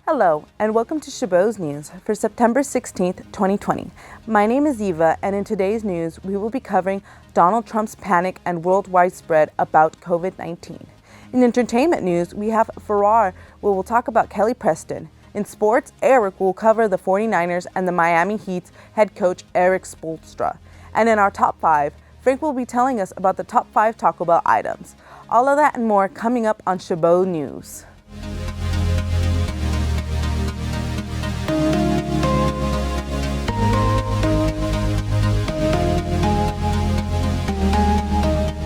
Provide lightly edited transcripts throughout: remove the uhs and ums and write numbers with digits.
Hello, and welcome to Chabot's News for September 16th, 2020. My name is Eva, and in today's news, we will be covering Donald Trump's panic and worldwide spread about COVID-19. In entertainment news, we have Farrar, where we'll talk about Kelly Preston. In sports, Eric will cover the 49ers and the Miami Heat's head coach Eric Spoelstra. And in our top 5, Frank will be telling us about the top 5 Taco Bell items. All of that and more coming up on Chabot News.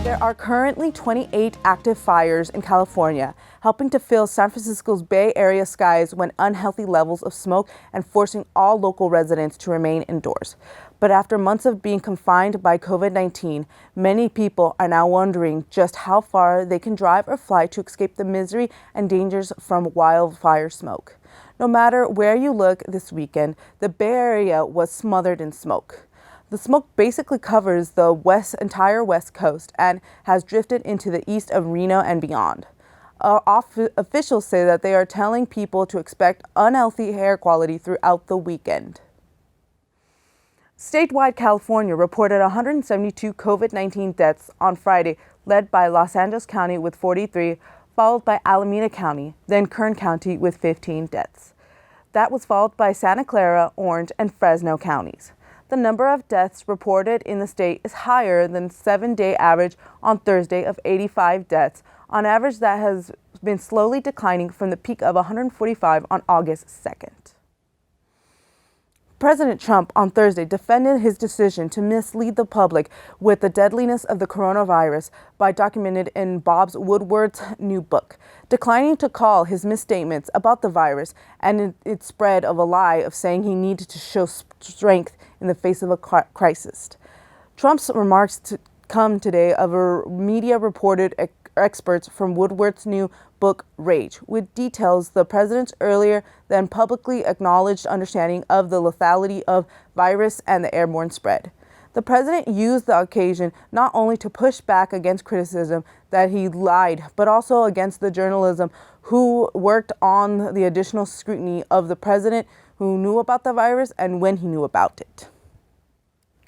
There are currently 28 active fires in California, helping to fill San Francisco's Bay Area skies with unhealthy levels of smoke and forcing all local residents to remain indoors. But after months of being confined by COVID-19, many people are now wondering just how far they can drive or fly to escape the misery and dangers from wildfire smoke. No matter where you look this weekend, the Bay Area was smothered in smoke. The smoke basically covers the entire West Coast and has drifted into the east of Reno and beyond. Officials say that they are telling people to expect unhealthy air quality throughout the weekend. Statewide, California reported 172 COVID-19 deaths on Friday, led by Los Angeles County with 43, followed by Alameda County, then Kern County with 15 deaths. That was followed by Santa Clara, Orange, and Fresno counties. The number of deaths reported in the state is higher than the 7-day average on Thursday of 85 deaths. On average, that has been slowly declining from the peak of 145 on August 2nd. President Trump on Thursday defended his decision to mislead the public with the deadliness of the coronavirus by documented in Bob Woodward's new book, declining to call his misstatements about the virus and its spread of a lie of saying he needed to show strength in the face of a crisis. Trump's remarks come today of a media-reported experts from Woodward's new book, Rage, which details the president's earlier than publicly acknowledged understanding of the lethality of virus and the airborne spread. The president used the occasion not only to push back against criticism that he lied, but also against the journalism who worked on the additional scrutiny of the president who knew about the virus and when he knew about it.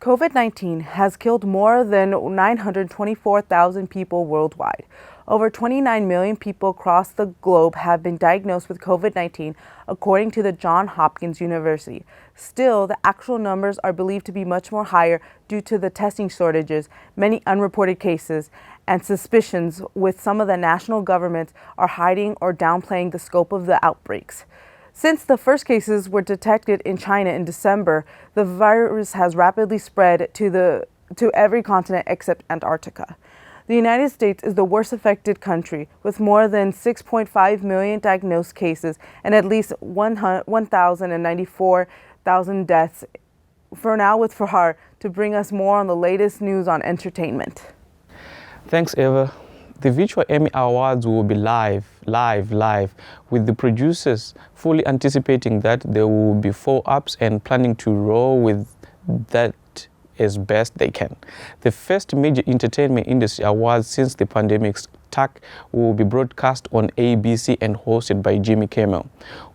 COVID-19 has killed more than 924,000 people worldwide. Over 29 million people across the globe have been diagnosed with COVID-19, according to the Johns Hopkins University. Still, the actual numbers are believed to be much more higher due to the testing shortages, many unreported cases, and suspicions with some of the national governments are hiding or downplaying the scope of the outbreaks. Since the first cases were detected in China in December, the virus has rapidly spread to every continent except Antarctica. The United States is the worst affected country, with more than 6.5 million diagnosed cases and at least 1,094,000 deaths. For now, with Farhar to bring us more on the latest news on entertainment. Thanks, Eva. The virtual Emmy Awards will be live, with the producers fully anticipating that there will be 4 ups and planning to roll with that as best they can. The first major entertainment industry awards since the pandemic's attack will be broadcast on ABC and hosted by Jimmy Kimmel,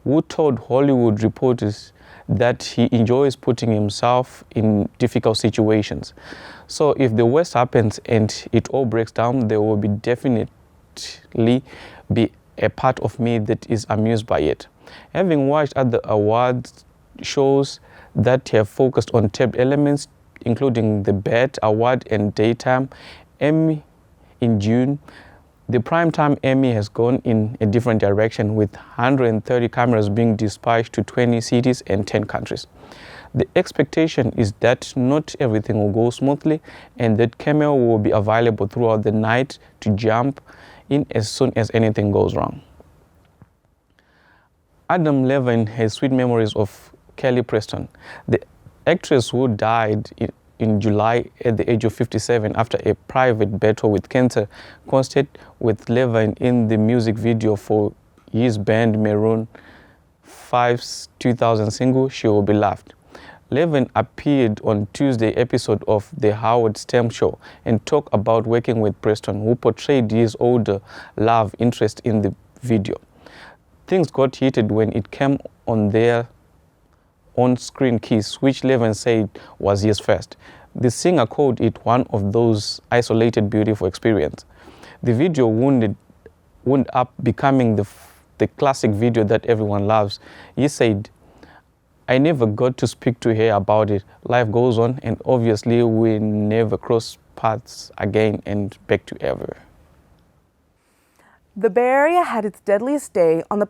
who told Hollywood reporters that he enjoys putting himself in difficult situations. So if the worst happens and it all breaks down, there will definitely be a part of me that is amused by it. Having watched other awards shows that have focused on taped elements, including the BET Award and Daytime Emmy in June, the Primetime Emmy has gone in a different direction, with 130 cameras being dispatched to 20 cities and 10 countries. The expectation is that not everything will go smoothly and that Kimmel will be available throughout the night to jump in as soon as anything goes wrong. Adam Levine has sweet memories of Kelly Preston, the actress who died in July at the age of 57 after a private battle with cancer, constant with Levine in the music video for his band Maroon 5's 2000 single, She Will Be Loved. Levine appeared on Tuesday episode of The Howard Stern Show and talked about working with Preston, who portrayed his older love interest in the video. Things got heated when it came on their on-screen kiss, which Levin said was his first. The singer called it one of those isolated, beautiful experiences. The video wound up becoming the classic video that everyone loves. He said, "I never got to speak to her about it. Life goes on, and obviously we never cross paths again and back together." The Bay Area had its deadliest day on the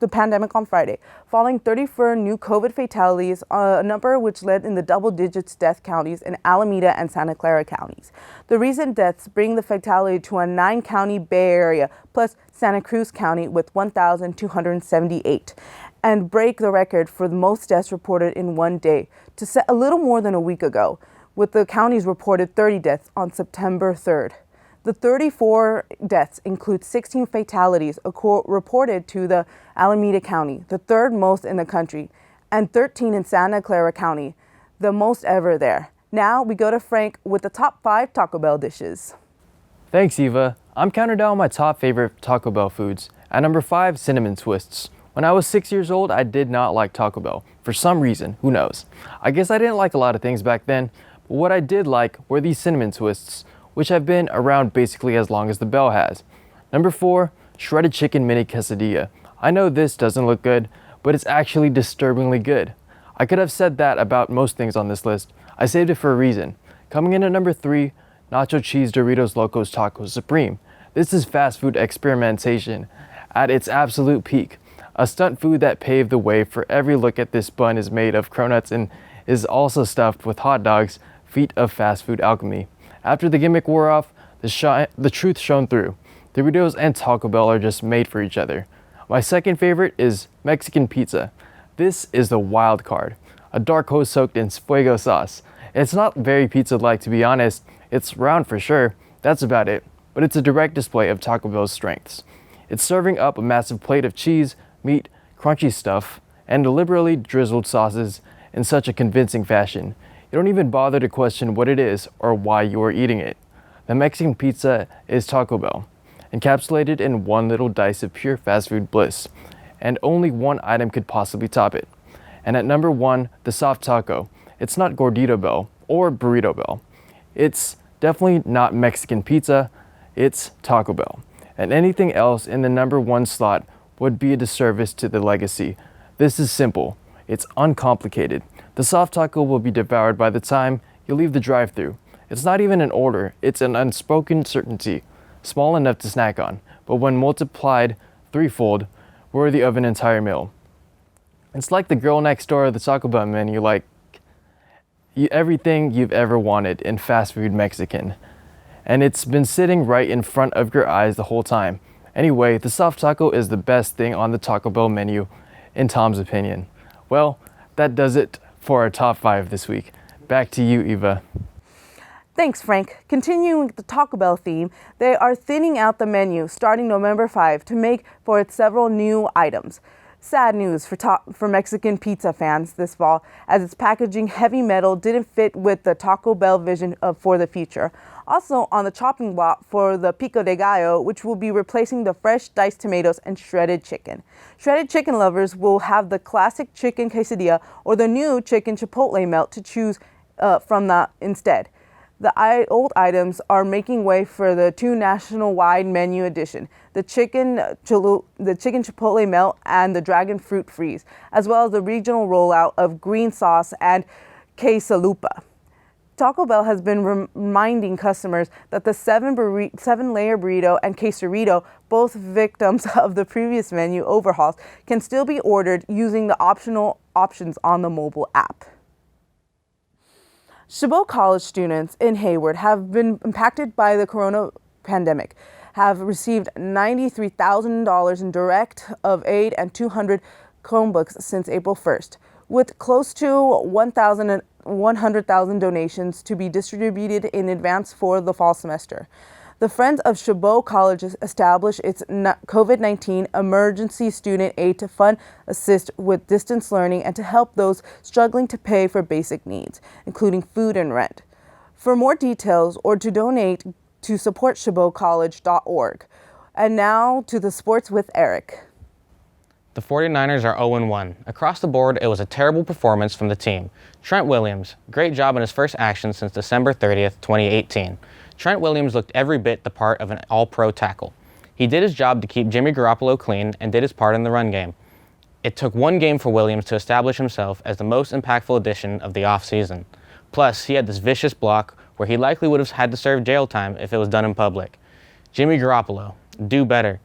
pandemic on Friday, following 34 new COVID fatalities, a number which led in the double digits death counties in Alameda and Santa Clara counties. The recent deaths bring the fatality to a 9-county Bay Area plus Santa Cruz County with 1,278 and break the record for the most deaths reported in one day to set a little more than a week ago, with the counties reported 30 deaths on September 3rd. The 34 deaths include 16 fatalities reported to the Alameda County, the third most in the country, and 13 in Santa Clara County, the most ever there. Now we go to Frank with the top 5 Taco Bell dishes. Thanks, Eva. I'm counting down my top favorite Taco Bell foods. At number 5, cinnamon twists. When I was 6 years old, I did not like Taco Bell. For some reason, who knows? I guess I didn't like a lot of things back then, but what I did like were these cinnamon twists, which have been around basically as long as the Bell has. Number 4, shredded chicken mini quesadilla. I know this doesn't look good, but it's actually disturbingly good. I could have said that about most things on this list. I saved it for a reason. Coming in at number 3, nacho cheese Doritos Locos Taco Supreme. This is fast food experimentation at its absolute peak. A stunt food that paved the way for every look at this bun is made of cronuts and is also stuffed with hot dogs, feat of fast food alchemy. After the gimmick wore off, the truth shone through. Doritos and Taco Bell are just made for each other. My second favorite is Mexican pizza. This is the wild card. A dark host soaked in fuego sauce. It's not very pizza-like, to be honest. It's round for sure, that's about it. But it's a direct display of Taco Bell's strengths. It's serving up a massive plate of cheese, meat, crunchy stuff, and deliberately drizzled sauces in such a convincing fashion. You don't even bother to question what it is or why you are eating it. The Mexican pizza is Taco Bell, encapsulated in one little dice of pure fast food bliss, and only one item could possibly top it. And at number 1, the soft taco. It's not Gordito Bell or Burrito Bell. It's definitely not Mexican pizza, it's Taco Bell. And anything else in the number 1 slot would be a disservice to the legacy. This is simple, it's uncomplicated. The soft taco will be devoured by the time you leave the drive-thru. It's not even an order, it's an unspoken certainty, small enough to snack on, but when multiplied threefold, worthy of an entire meal. It's like the girl next door of the Taco Bell menu, like everything you've ever wanted in fast food Mexican. And it's been sitting right in front of your eyes the whole time. Anyway, the soft taco is the best thing on the Taco Bell menu, in Tom's opinion. Well, that does it for our top 5 this week. Back to you, Eva. Thanks, Frank. Continuing with the Taco Bell theme, they are thinning out the menu starting November 5 to make for its several new items. Sad news for Mexican pizza fans this fall, as its packaging heavy metal didn't fit with the Taco Bell vision for the future. Also on the chopping block for the pico de gallo, which will be replacing the fresh diced tomatoes and shredded chicken. Shredded chicken lovers will have the classic chicken quesadilla or the new chicken chipotle melt to choose from instead. The old items are making way for the 2 national-wide menu edition, the chicken chipotle melt and the dragon fruit freeze, as well as the regional rollout of green sauce and quesalupa. Taco Bell has been reminding customers that the 7-layer burrito and quesarito, both victims of the previous menu overhauls, can still be ordered using the optional options on the mobile app. Chabot College students in Hayward have been impacted by the corona pandemic, have received $93,000 in direct of aid and 200 Chromebooks since April 1st, with close to 100,000 donations to be distributed in advance for the fall semester. The Friends of Chabot College established its COVID-19 emergency student aid to fund, assist with distance learning, and to help those struggling to pay for basic needs, including food and rent. For more details or to donate to supportchabotcollege.org. And now to the sports with Eric. The 49ers are 0-1. Across the board, it was a terrible performance from the team. Trent Williams, great job in his first action since December 30th, 2018. Trent Williams looked every bit the part of an all-pro tackle. He did his job to keep Jimmy Garoppolo clean and did his part in the run game. It took one game for Williams to establish himself as the most impactful addition of the offseason. Plus, he had this vicious block where he likely would have had to serve jail time if it was done in public. Jimmy Garoppolo, do better.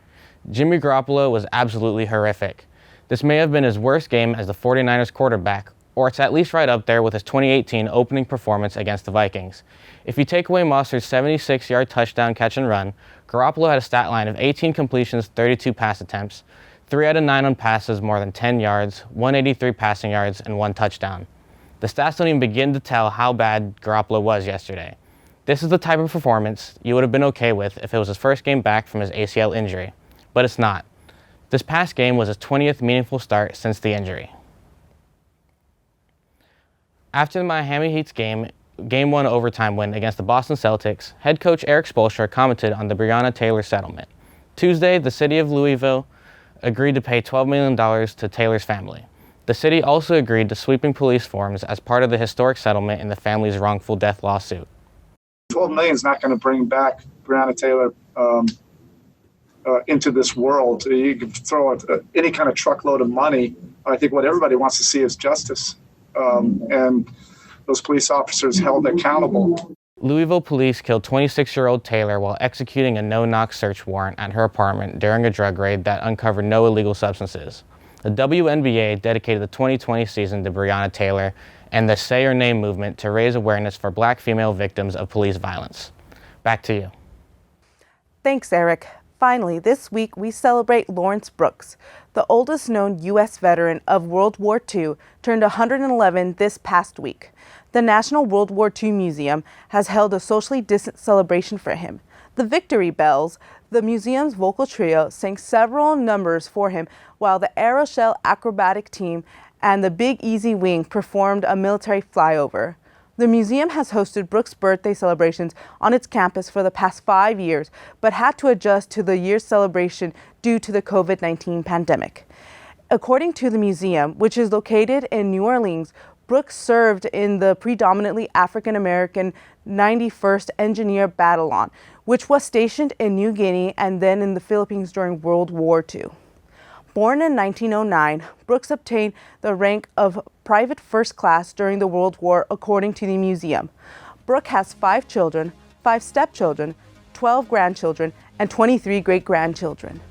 Jimmy Garoppolo was absolutely horrific. This may have been his worst game as the 49ers quarterback, or it's at least right up there with his 2018 opening performance against the Vikings. If you take away Mostert's 76-yard touchdown catch and run, Garoppolo had a stat line of 18 completions, 32 pass attempts, 3 out of 9 on passes more than 10 yards, 183 passing yards, and 1 touchdown. The stats don't even begin to tell how bad Garoppolo was yesterday. This is the type of performance you would have been okay with if it was his first game back from his ACL injury. But it's not. This past game was his 20th meaningful start since the injury. After the Miami Heat's Game 1 overtime win against the Boston Celtics, head coach Eric Spoelstra commented on the Breonna Taylor settlement. Tuesday, the city of Louisville agreed to pay $12 million to Taylor's family. The city also agreed to sweeping police forms as part of the historic settlement in the family's wrongful death lawsuit. $12 million is not going to bring back Breonna Taylor into this world. You can throw any kind of truckload of money. I think what everybody wants to see is justice, and those police officers held accountable. Louisville police killed 26-year-old Taylor while executing a no-knock search warrant at her apartment during a drug raid that uncovered no illegal substances. The WNBA dedicated the 2020 season to Breonna Taylor and the Say Her Name movement to raise awareness for Black female victims of police violence. Back to you. Thanks, Eric. Finally, this week we celebrate Lawrence Brooks. The oldest known U.S. veteran of World War II turned 111 this past week. The National World War II Museum has held a socially distant celebration for him. The Victory Bells, the museum's vocal trio, sang several numbers for him, while the Aeroshell acrobatic team and the Big Easy Wing performed a military flyover. The museum has hosted Brooks' birthday celebrations on its campus for the past 5 years, but had to adjust to the year's celebration due to the COVID-19 pandemic. According to the museum, which is located in New Orleans, Brooks served in the predominantly African-American 91st Engineer Battalion, which was stationed in New Guinea and then in the Philippines during World War II. Born in 1909, Brooks obtained the rank of Private First Class during the World War, according to the museum. Brooks has 5 children, 5 stepchildren, 12 grandchildren, and 23 great-grandchildren.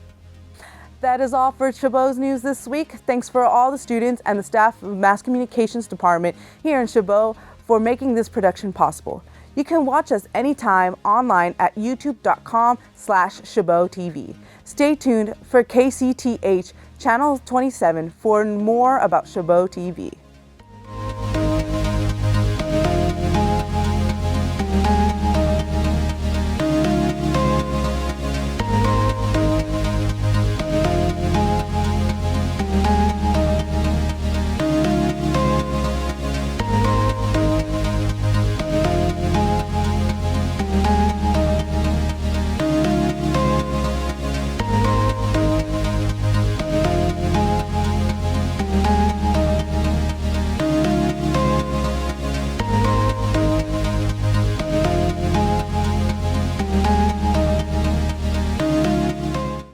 That is all for Chabot's News this week. Thanks for all the students and the staff of Mass Communications Department here in Chabot for making this production possible. You can watch us anytime online at youtube.com/ChabotTV. Stay tuned for KCTH Channel 27 for more about Chabot TV.